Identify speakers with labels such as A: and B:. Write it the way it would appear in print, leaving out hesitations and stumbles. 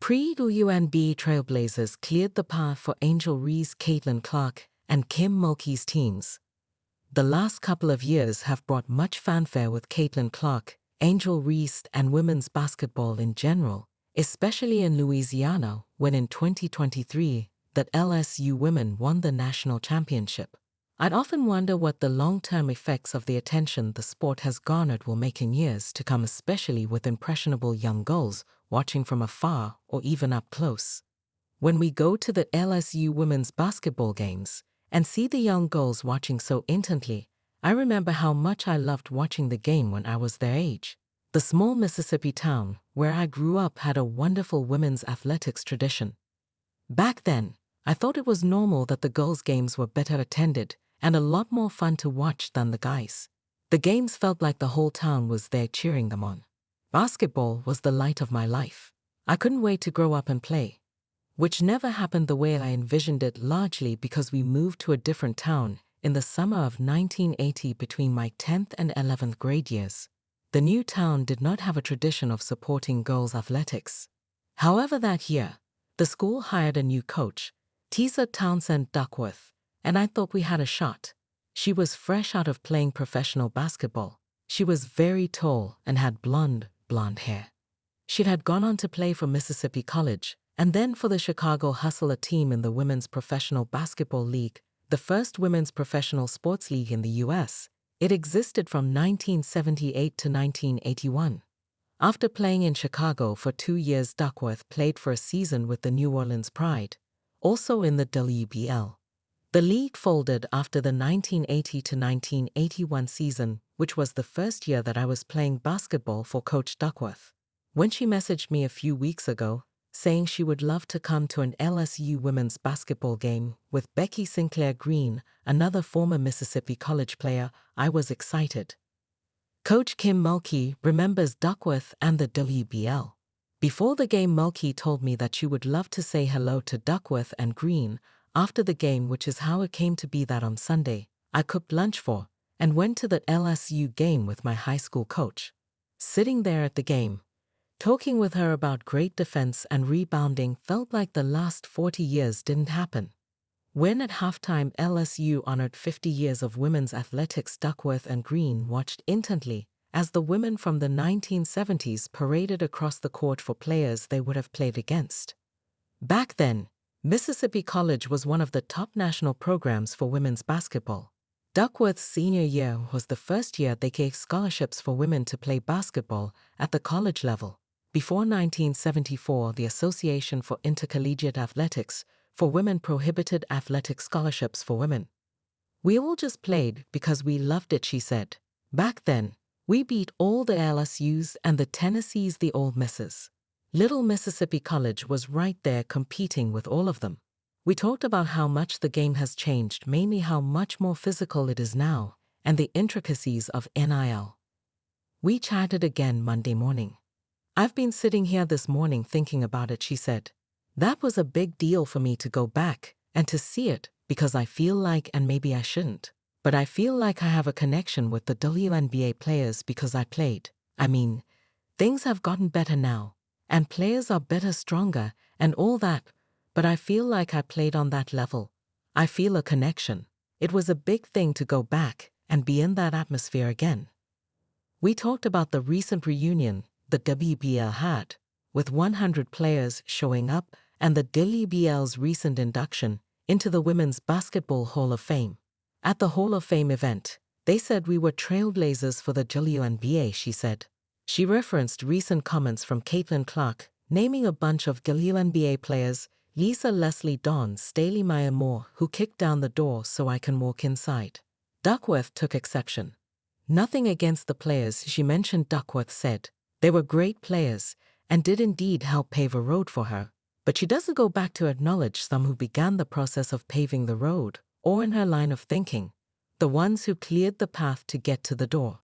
A: Pre-WNBA trailblazers cleared the path for Angel Reese, Caitlin Clark, and Kim Mulkey's teams. The last couple of years have brought much fanfare with Caitlin Clark, Angel Reese, and women's basketball in general, especially in Louisiana when in 2023 that LSU women won the national championship. I'd often wonder what the long-term effects of the attention the sport has garnered will make in years to come, especially with impressionable young girls watching from afar or even up close. When we go to the LSU women's basketball games and see the young girls watching so intently, I remember how much I loved watching the game when I was their age. The small Mississippi town where I grew up had a wonderful women's athletics tradition. Back then, I thought it was normal that the girls' games were better attended and a lot more fun to watch than the guys. The games felt like the whole town was there cheering them on. Basketball was the light of my life. I couldn't wait to grow up and play, which never happened the way I envisioned it, largely because we moved to a different town in the summer of 1980 between my 10th and 11th grade years. The new town did not have a tradition of supporting girls' athletics. However, that year, the school hired a new coach, Tisa Townsend Duckworth, and I thought we had a shot. She was fresh out of playing professional basketball. She was very tall and had blonde hair. She had gone on to play for Mississippi College and then for the Chicago Hustler team in the Women's Professional Basketball League, the first women's professional sports league in the U.S. It existed from 1978 to 1981. After playing in Chicago for 2 years, Duckworth played for a season with the New Orleans Pride, also in the WBL. The league folded after the 1980 to 1981 season, which was the first year that I was playing basketball for Coach Duckworth. When she messaged me a few weeks ago, saying she would love to come to an LSU women's basketball game with Becky Sinclair Green, another former Mississippi College player, I was excited. Coach Kim Mulkey remembers Duckworth and the WBL. Before the game, Mulkey told me that she would love to say hello to Duckworth and Green after the game, which is how it came to be that on Sunday, I cooked lunch for and went to the LSU game with my high school coach. Sitting there at the game, talking with her about great defense and rebounding felt like the last 40 years didn't happen. When at halftime LSU honored 50 years of women's athletics, Duckworth and Green watched intently as the women from the 1970s paraded across the court for players they would have played against. Back then, Mississippi College was one of the top national programs for women's basketball. Duckworth's senior year was the first year they gave scholarships for women to play basketball at the college level. Before 1974, the Association for Intercollegiate Athletics for Women prohibited athletic scholarships for women. We all just played because we loved it, she said. Back then, we beat all the LSUs and the Tennessees, the Ole Misses. Little Mississippi College was right there competing with all of them. We talked about how much the game has changed, mainly how much more physical it is now, and the intricacies of NIL. We chatted again Monday morning. I've been sitting here this morning thinking about it, she said. That was a big deal for me to go back and to see it because I feel like, and maybe I shouldn't, but I feel like I have a connection with the WNBA players because I played. I mean, things have gotten better now, and players are better, stronger, and all that, but I feel like I played on that level. I feel a connection. It was a big thing to go back and be in that atmosphere again. We talked about the recent reunion the WBL had, with 100 players showing up, and the WBL's recent induction into the Women's Basketball Hall of Fame. At the Hall of Fame event, they said we were trailblazers for the WNBA, she said. She referenced recent comments from Caitlin Clark, naming a bunch of WNBA players, Lisa Leslie Dawn, Staley Meyer Moore, who kicked down the door so I can walk inside. Duckworth took exception. Nothing against the players she mentioned, Duckworth said. They were great players and did indeed help pave a road for her, but she doesn't go back to acknowledge some who began the process of paving the road, or in her line of thinking, the ones who cleared the path to get to the door.